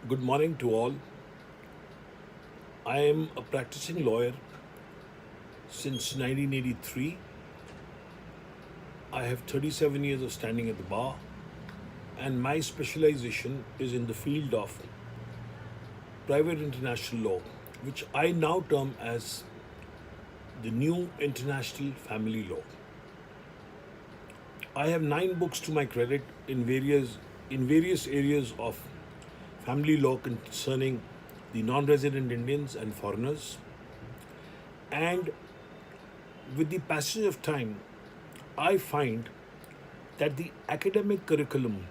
Good morning to all. I am a practicing lawyer since 1983. I have 37 years of standing at the bar, and my specialization is in the field of private international law, which I now term as the new international family law. I have 9 books to my credit in various areas of family law concerning the non-resident Indians and foreigners. And with the passage of time, I find that the academic curriculum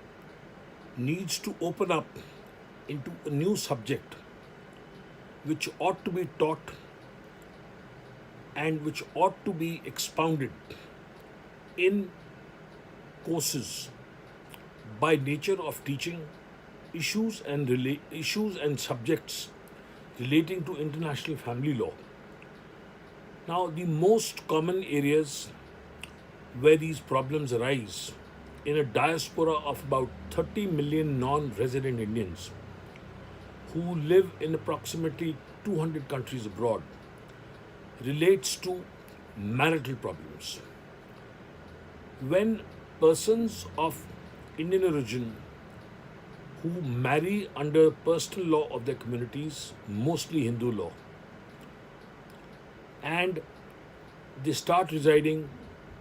needs to open up into a new subject which ought to be taught and which ought to be expounded in courses by nature of teaching issues and subjects relating to international family law. Now, the most common areas where these problems arise in a diaspora of about 30 million non-resident Indians who live in approximately 200 countries abroad relates to marital problems. When persons of Indian origin who marry under personal law of their communities, mostly Hindu law, and they start residing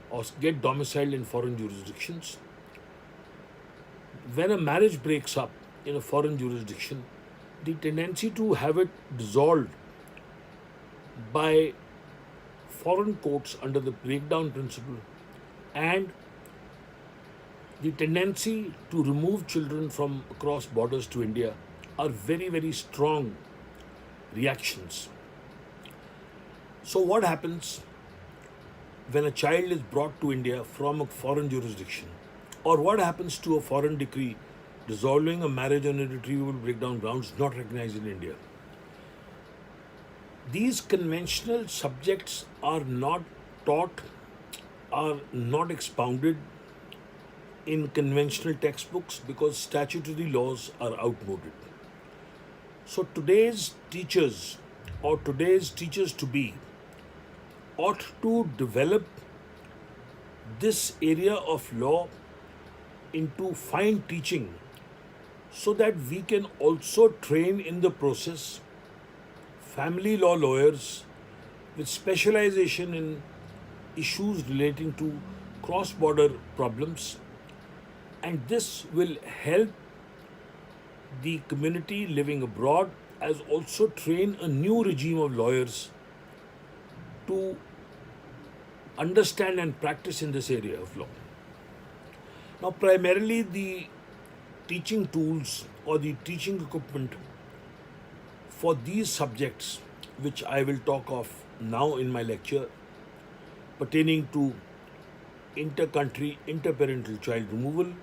or get domiciled in foreign jurisdictions, when a marriage breaks up in a foreign jurisdiction, the tendency to have it dissolved by foreign courts under the breakdown principle and the tendency to remove children from across borders to India are very, very strong reactions. So, what happens when a child is brought to India from a foreign jurisdiction? Or what happens to a foreign decree dissolving a marriage on irretrievable breakdown grounds not recognized in India? These conventional subjects are not taught, are not expounded in conventional textbooks because statutory laws are outmoded. So today's teachers or today's teachers to be ought to develop this area of law into fine teaching so that we can also train in the process family law lawyers with specialization in issues relating to cross border problems, and this will help the community living abroad as also train a new regime of lawyers to understand and practice in this area of law. Now, primarily the teaching tools or the teaching equipment for these subjects, which I will talk of now in my lecture, pertaining to inter-country, interparental child removal,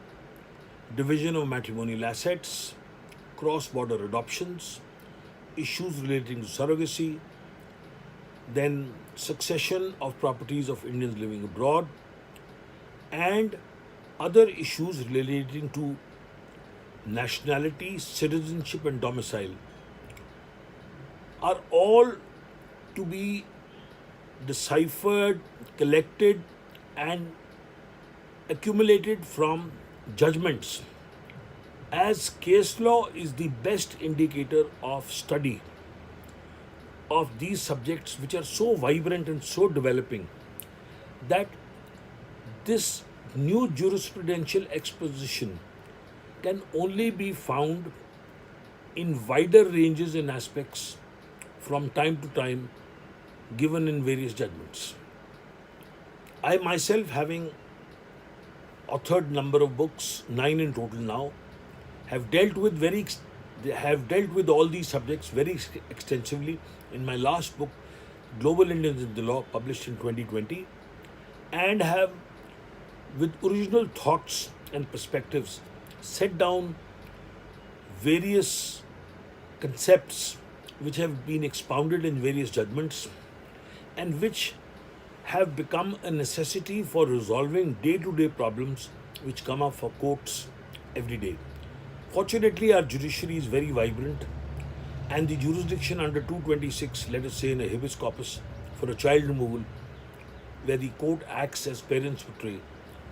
division of matrimonial assets, cross-border adoptions, issues relating to surrogacy, then succession of properties of Indians living abroad, and other issues relating to nationality, citizenship, and domicile are all to be deciphered, collected, and accumulated from judgments, as case law is the best indicator of study of these subjects, which are so vibrant and so developing that this new jurisprudential exposition can only be found in wider ranges and aspects from time to time given in various judgments. I myself, having authored number of books, 9 in total now, have dealt with all these subjects very extensively in my last book, Global Indians in the Law, published in 2020, and have, with original thoughts and perspectives, set down various concepts which have been expounded in various judgments and which have become a necessity for resolving day-to-day problems which come up for courts every day. Fortunately, our judiciary is very vibrant, and the jurisdiction under 226, let us say in a habeas corpus for a child removal, where the court acts as parents portray,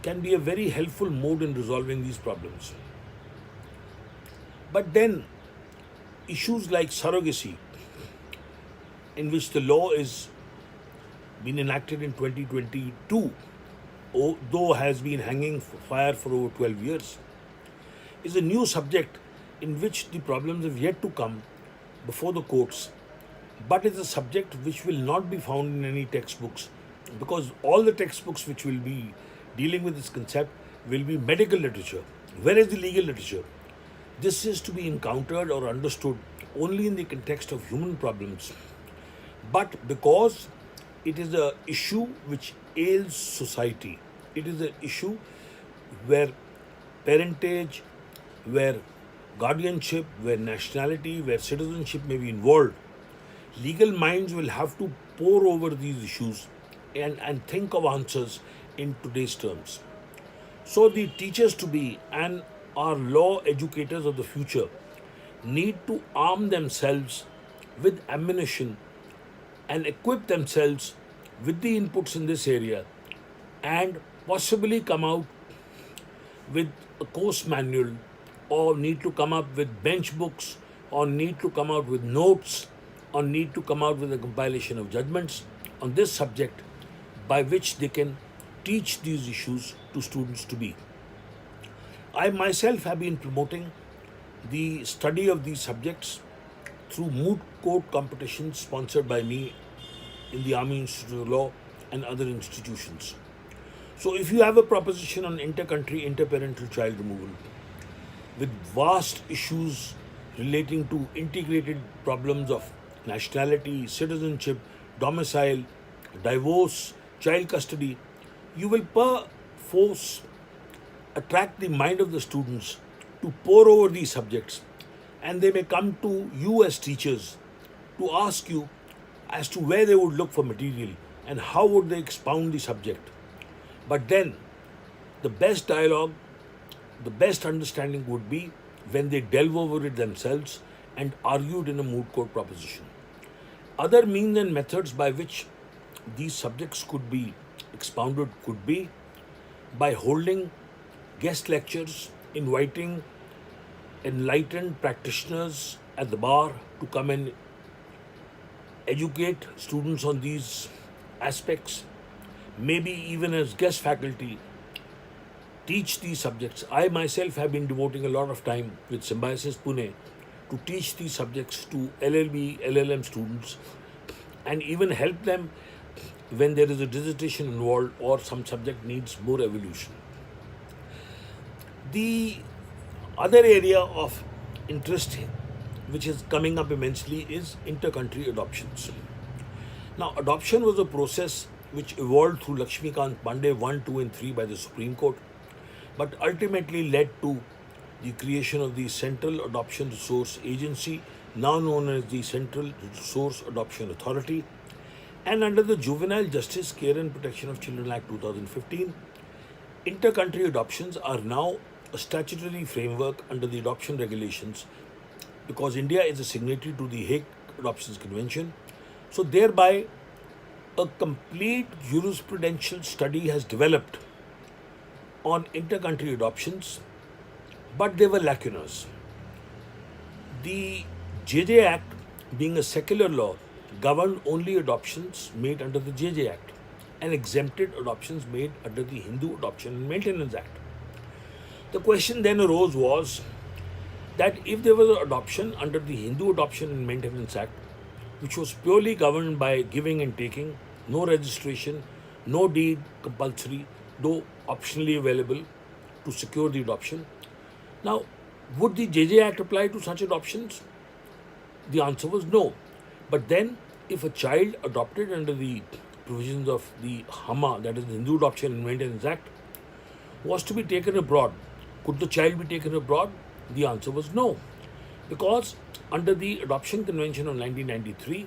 can be a very helpful mode in resolving these problems. But then, issues like surrogacy, in which the law is been enacted in 2022, though has been hanging fire for over 12 years, is a new subject in which the problems have yet to come before the courts, but it's a subject which will not be found in any textbooks, because all the textbooks which will be dealing with this concept will be medical literature. Where is the legal literature? This is to be encountered or understood only in the context of human problems. But because it is an issue which ails society, it is an issue where parentage, where guardianship, where nationality, where citizenship may be involved, legal minds will have to pore over these issues and think of answers in today's terms. So the teachers to be and our law educators of the future need to arm themselves with ammunition and equip themselves with the inputs in this area, and possibly come out with a course manual, or need to come up with bench books, or need to come out with notes, or need to come out with a compilation of judgments on this subject by which they can teach these issues to students to be. I myself have been promoting the study of these subjects through moot court competitions sponsored by me in the Army Institute of Law and other institutions. So if you have a proposition on inter-country, interparental child removal with vast issues relating to integrated problems of nationality, citizenship, domicile, divorce, child custody, you will perforce attract the mind of the students to pore over these subjects, and they may come to you as teachers to ask you as to where they would look for material and how would they expound the subject. But then the best dialogue, the best understanding would be when they delve over it themselves and argued in a moot court proposition. Other means and methods by which these subjects could be expounded could be by holding guest lectures, inviting enlightened practitioners at the bar to come and educate students on these aspects, maybe even as guest faculty, teach these subjects. I myself have been devoting a lot of time with Symbiosis Pune to teach these subjects to LLB, LLM students, and even help them when there is a dissertation involved or some subject needs more evolution. The other area of interest which is coming up immensely is inter-country adoptions. Now, adoption was a process which evolved through Lakshmikant Pandey 1, 2 and 3 by the Supreme Court, but ultimately led to the creation of the Central Adoption Resource Agency, now known as the Central Resource Adoption Authority, and under the Juvenile Justice, Care and Protection of Children Act 2015, inter-country adoptions are now a statutory framework under the adoption regulations, because India is a signatory to the Hague Adoptions Convention. So thereby a complete jurisprudential study has developed on inter-country adoptions, but there were lacunas. The JJ Act, being a secular law, governed only adoptions made under the JJ Act and exempted adoptions made under the Hindu Adoption and Maintenance Act. The question then arose was that if there was an adoption under the Hindu Adoption and Maintenance Act, which was purely governed by giving and taking, no registration, no deed compulsory, though optionally available to secure the adoption. Now, would the JJ Act apply to such adoptions? The answer was no. But then, if a child adopted under the provisions of the HAMA, that is the Hindu Adoption and Maintenance Act, was to be taken abroad, could the child be taken abroad? The answer was no. Because under the Adoption Convention of 1993,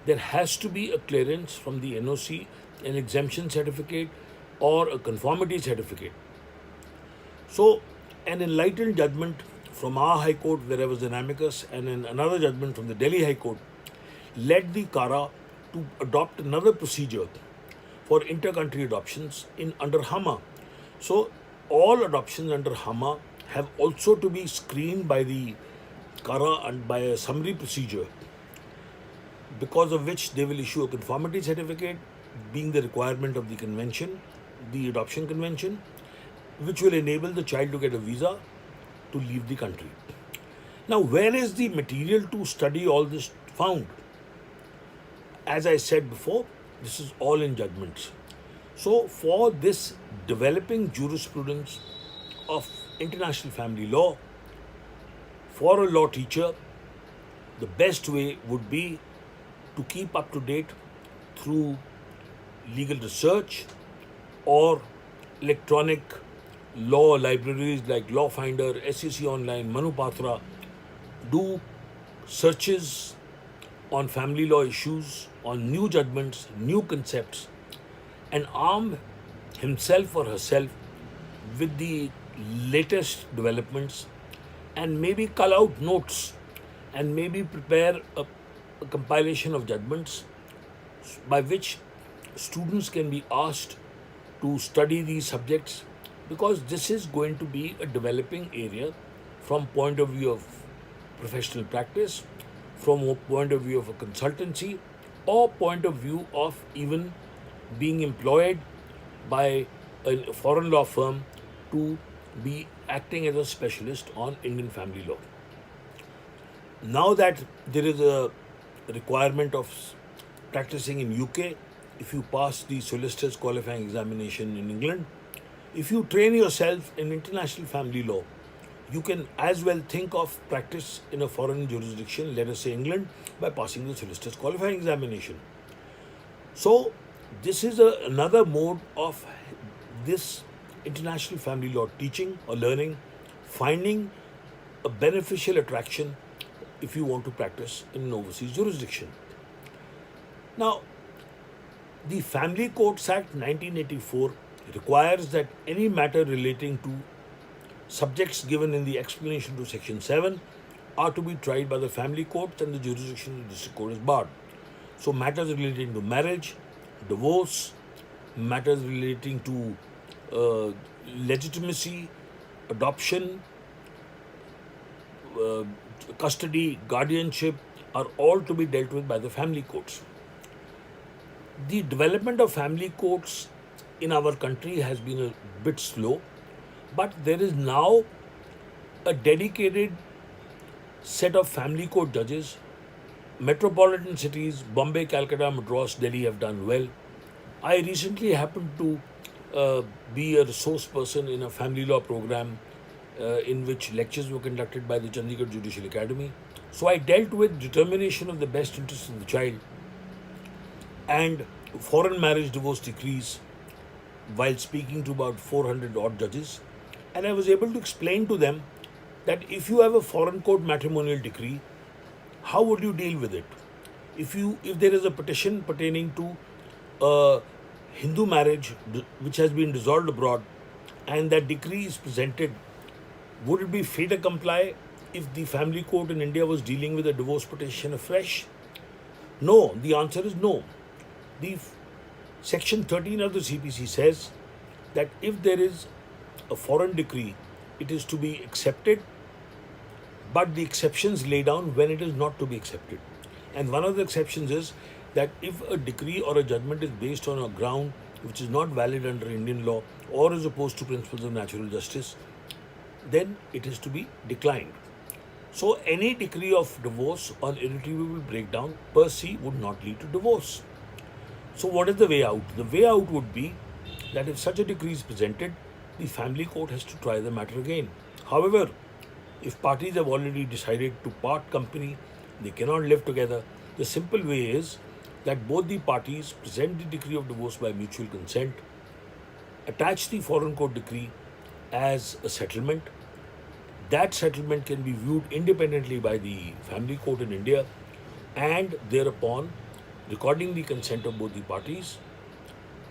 there has to be a clearance from the NOC, an exemption certificate or a conformity certificate. So, an enlightened judgment from our High Court, where I was an amicus, and in another judgment from the Delhi High Court, led the Kara to adopt another procedure for inter-country adoptions in under HAMA. So all adoptions under HAMA have also to be screened by the Kara and by a summary procedure, because of which they will issue a conformity certificate, being the requirement of the convention, the adoption convention, which will enable the child to get a visa to leave the country. Now, where is the material to study all this found? As I said before, this is all in judgments. So, for this developing jurisprudence of international family law, for a law teacher, the best way would be to keep up to date through legal research or electronic law libraries like Law Finder, SEC Online, Manupatra. Do searches on family law issues, on new judgments, new concepts, and arm himself or herself with the latest developments, and maybe cull out notes and maybe prepare a compilation of judgments by which students can be asked to study these subjects, because this is going to be a developing area from point of view of professional practice, from a point of view of a consultancy, or point of view of even being employed by a foreign law firm to be acting as a specialist on Indian family law. Now that there is a requirement of practicing in UK, if you pass the solicitor's qualifying examination in England, if you train yourself in international family law, you can as well think of practice in a foreign jurisdiction, let us say England, by passing the solicitor's qualifying examination. So this is another mode of this international family law teaching or learning, finding a beneficial attraction if you want to practice in an overseas jurisdiction. Now, the Family Courts Act 1984 requires that any matter relating to subjects given in the explanation to Section 7 are to be tried by the family courts, and the jurisdiction of the district court is barred. So matters relating to marriage, divorce, matters relating to legitimacy, adoption, custody, guardianship are all to be dealt with by the family courts. The development of family courts in our country has been a bit slow, but there is now a dedicated set of family court judges. Metropolitan cities, Bombay, Calcutta, Madras, Delhi have done well. I recently happened to be a resource person in a family law program in which lectures were conducted by the Chandigarh Judicial Academy. So I dealt with determination of the best interests of the child and foreign marriage divorce decrees while speaking to about 400 odd judges. And I was able to explain to them that if you have a foreign court matrimonial decree, how would you deal with it? If there is a petition pertaining to a Hindu marriage which has been dissolved abroad and that decree is presented, would it be fait accompli if the family court in India was dealing with a divorce petition afresh? No, the answer is no. The Section 13 of the CPC says that if there is a foreign decree, it is to be accepted, but the exceptions lay down when it is not to be accepted. And one of the exceptions is that if a decree or a judgment is based on a ground which is not valid under Indian law or is opposed to principles of natural justice, then it is to be declined. So any decree of divorce on irretrievable breakdown per se would not lead to divorce. So what is the way out? The way out would be that if such a decree is presented, the family court has to try the matter again. However, if parties have already decided to part company, they cannot live together, the simple way is that both the parties present the decree of divorce by mutual consent, attach the foreign court decree as a settlement. That settlement can be viewed independently by the family court in India, and thereupon, recording the consent of both the parties,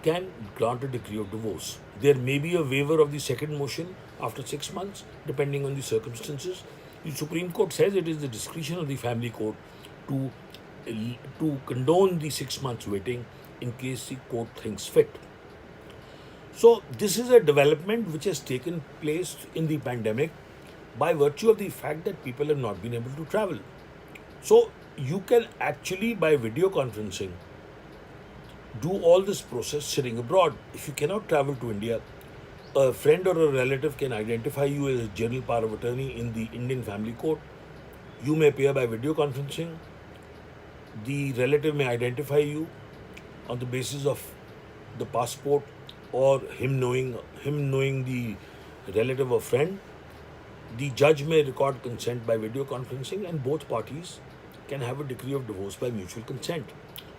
can grant a decree of divorce. There may be a waiver of the second motion after 6 months, depending on the circumstances. The Supreme Court says it is the discretion of the family court to, to condone the 6 months waiting in case the court thinks fit. So, this is a development which has taken place in the pandemic by virtue of the fact that people have not been able to travel. So, you can actually, by video conferencing, do all this process sitting abroad. If you cannot travel to India, a friend or a relative can identify you as a general power of attorney in the Indian family court. You may appear by video conferencing. The relative may identify you on the basis of the passport or him knowing the relative or friend. The judge may record consent by video conferencing, and both parties can have a decree of divorce by mutual consent.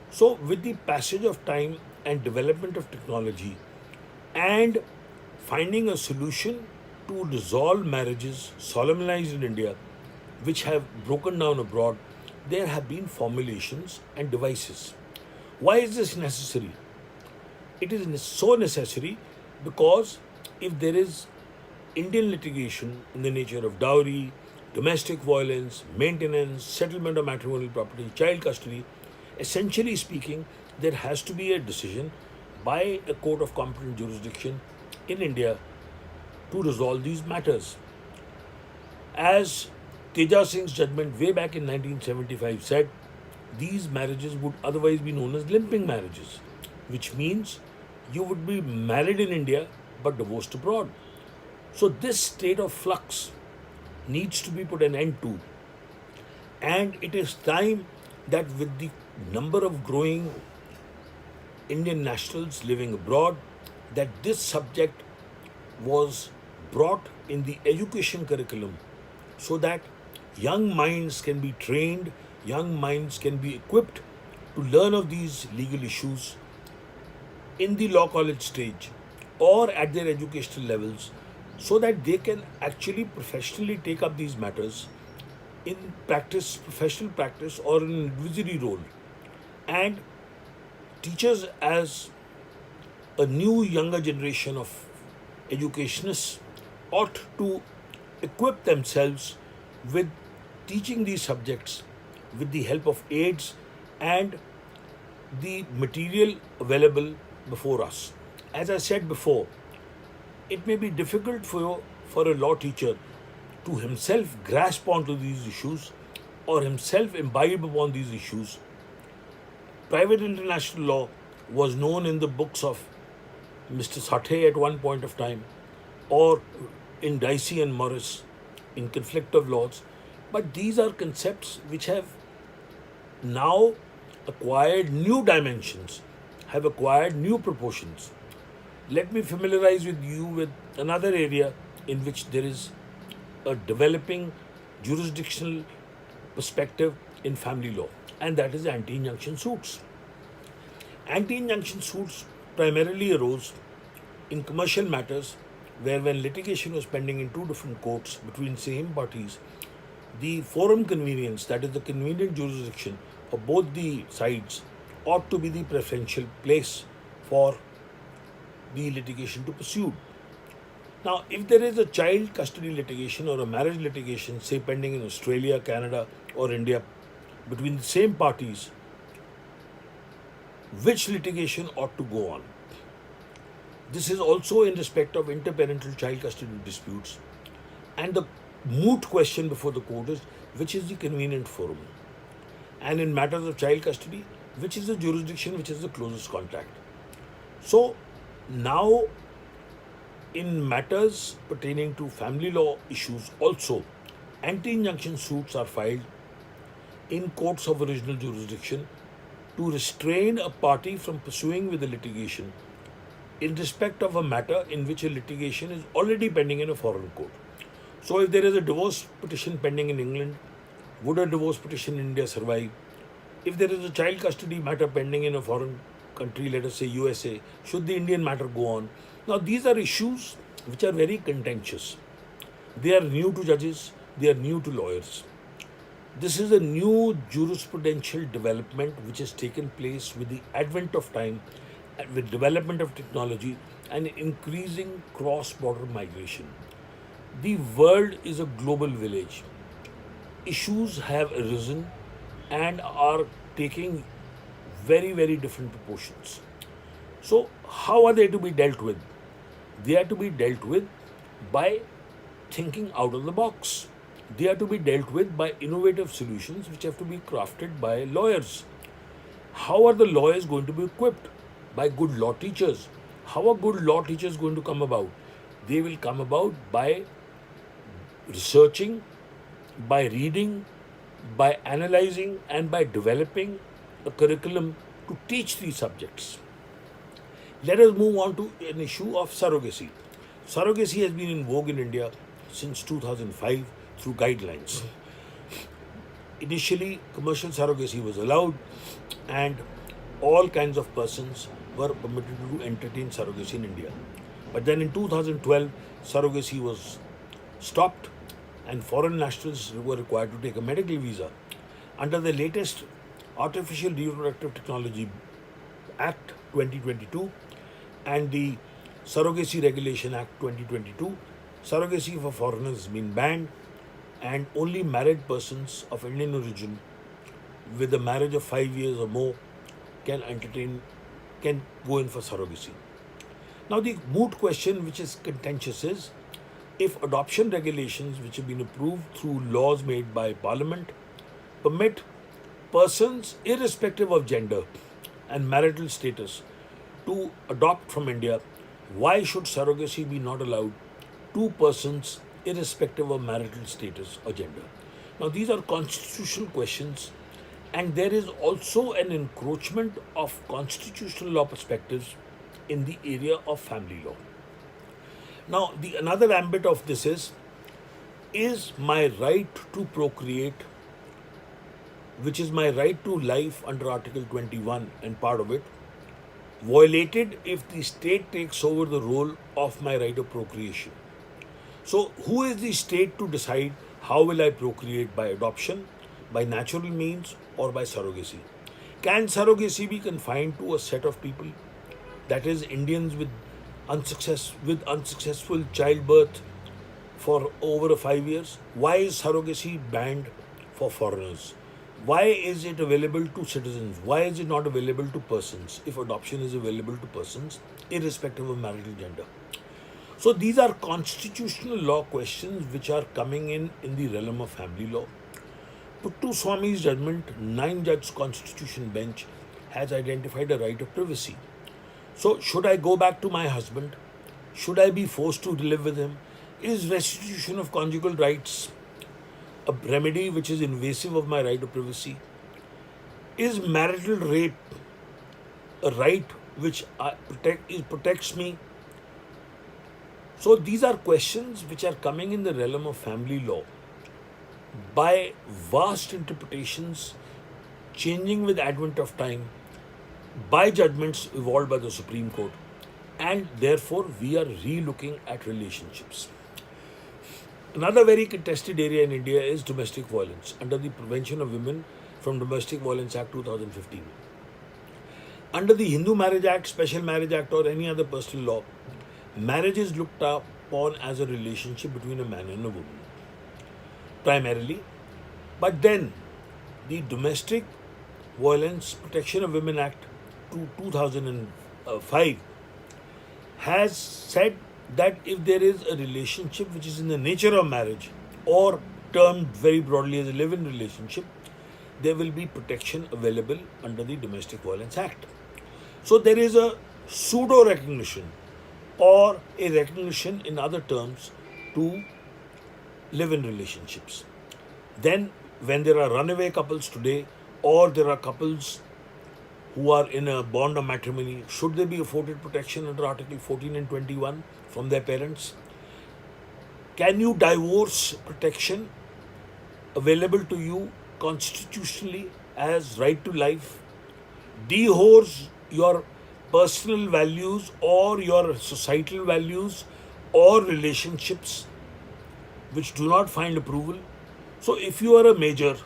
So, with the passage of time and development of technology and finding a solution to resolve marriages solemnized in India which have broken down abroad, there have been formulations and devices. Why is this necessary? It is so necessary because if there is Indian litigation in the nature of dowry, domestic violence, maintenance, settlement of matrimonial property, child custody, essentially speaking, there has to be a decision by a court of competent jurisdiction in India to resolve these matters. As Teja Singh's judgment way back in 1975 said, these marriages would otherwise be known as limping marriages, which means you would be married in India but divorced abroad. So this state of flux needs to be put an end to. And it is time that with the number of growing Indian nationals living abroad, that this subject was brought in the education curriculum so that young minds can be trained, young minds can be equipped to learn of these legal issues in the law college stage or at their educational levels, so that they can actually professionally take up these matters in practice, professional practice, or in an advisory role. And teachers, as a new younger generation of educationists, ought to equip themselves with teaching these subjects with the help of aids and the material available before us. As I said before, it may be difficult for a law teacher to himself grasp onto these issues or himself imbibe upon these issues. Private international law was known in the books of Mr. Sathe at one point of time, or in Dicey and Morris in Conflict of Laws. But these are concepts which have now acquired new dimensions, have acquired new proportions. Let me familiarize with you with another area in which there is a developing jurisdictional perspective in family law, and that is anti-injunction suits. Anti-injunction suits primarily arose in commercial matters where, when litigation was pending in two different courts between same parties, the forum convenience, that is the convenient jurisdiction of both the sides, ought to be the preferential place for the litigation to pursue. Now, if there is a child custody litigation or a marriage litigation, say pending in Australia, Canada, or India, between the same parties, which litigation ought to go on? This is also in respect of interparental child custody disputes. And the moot question before the court is, which is the convenient forum? And in matters of child custody, which is the jurisdiction which is the closest contact? So, now, in matters pertaining to family law issues also, anti-injunction suits are filed in courts of original jurisdiction to restrain a party from pursuing with the litigation in respect of a matter in which a litigation is already pending in a foreign court. So, if there is a divorce petition pending in England, would a divorce petition in India survive? If there is a child custody matter pending in a foreign country, let us say USA, should the Indian matter go on? Now, these are issues which are very contentious. They are new to judges, they are new to lawyers. This is a new jurisprudential development which has taken place with the advent of time with development of technology and increasing cross-border migration. The world is a global village. Issues have arisen and are taking very different proportions. So, how are they to be dealt with? They are to be dealt with by thinking out of the box. They are to be dealt with by innovative solutions which have to be crafted by lawyers. How are the lawyers going to be equipped? By good law teachers. How are good law teachers going to come about? They will come about by researching, by reading, by analyzing, and by developing a curriculum to teach these subjects. Let us move on to an issue of surrogacy. Surrogacy has been in vogue in India since 2005 through guidelines. Initially, commercial surrogacy was allowed, and all kinds of persons were permitted to entertain surrogacy in India. But then in 2012, surrogacy was stopped, and foreign nationals were required to take a medical visa. Under the latest Artificial Reproductive Technology Act 2022 and the Surrogacy Regulation Act 2022, surrogacy for foreigners has been banned, and only married persons of Indian origin with a marriage of 5 years or more can go in for surrogacy. Now, the moot question which is contentious is, if adoption regulations which have been approved through laws made by Parliament permit persons irrespective of gender and marital status to adopt from India, why should surrogacy be not allowed to persons irrespective of marital status or gender? Now, these are constitutional questions, and there is also an encroachment of constitutional law perspectives in the area of family law. Now, the another ambit of this is my right to procreate, which is my right to life under Article 21 and part of it, violated if the state takes over the role of my right of procreation. So, who is the state to decide how will I procreate, by adoption, by natural means, or by surrogacy? Can surrogacy be confined to a set of people, that is, Indians with unsuccessful childbirth for over 5 years? Why is surrogacy banned for foreigners? Why is it available to citizens? Why is it not available to persons if adoption is available to persons irrespective of marital gender? So these are constitutional law questions which are coming in the realm of family law. Puttu Swami's judgment, 9-judge constitution bench, has identified a right of privacy. So should I go back to my husband? Should I be forced to live with him? Is restitution of conjugal rights a remedy which is invasive of my right of privacy? Is marital rape a right which protects me? So these are questions which are coming in the realm of family law by vast interpretations changing with advent of time, by judgments evolved by the Supreme Court, and therefore we are re-looking at relationships. Another very contested area in India is domestic violence under the Prevention of Women from Domestic Violence Act 2015. Under the Hindu Marriage Act, Special Marriage Act, or any other personal law, marriage is looked upon as a relationship between a man and a woman, primarily. But then the Domestic Violence Protection of Women Act 2005 has said that if there is a relationship which is in the nature of marriage, or termed very broadly as a live-in relationship, there will be protection available under the Domestic Violence Act. So there is a pseudo recognition or a recognition in other terms to live-in relationships. Then when there are runaway couples today, or there are couples who are in a bond of matrimony, should they be afforded protection under Article 14 and 21 from their parents? Can you divorce protection available to you constitutionally as right to life dehors your personal values or your societal values or relationships which do not find approval? So if you are a major,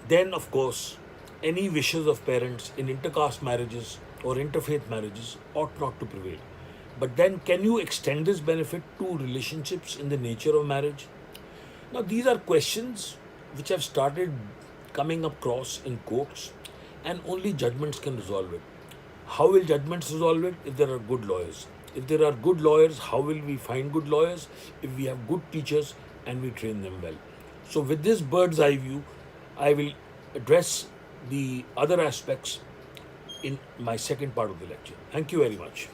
then of course any wishes of parents in intercaste marriages or interfaith marriages ought not to prevail. But then, can you extend this benefit to relationships in the nature of marriage? Now, these are questions which have started coming across in courts, and only judgments can resolve it. How will judgments resolve it? If there are good lawyers. If there are good lawyers, how will we find good lawyers? If we have good teachers and we train them well. So, with this bird's eye view, I will address the other aspects in my second part of the lecture. Thank you very much.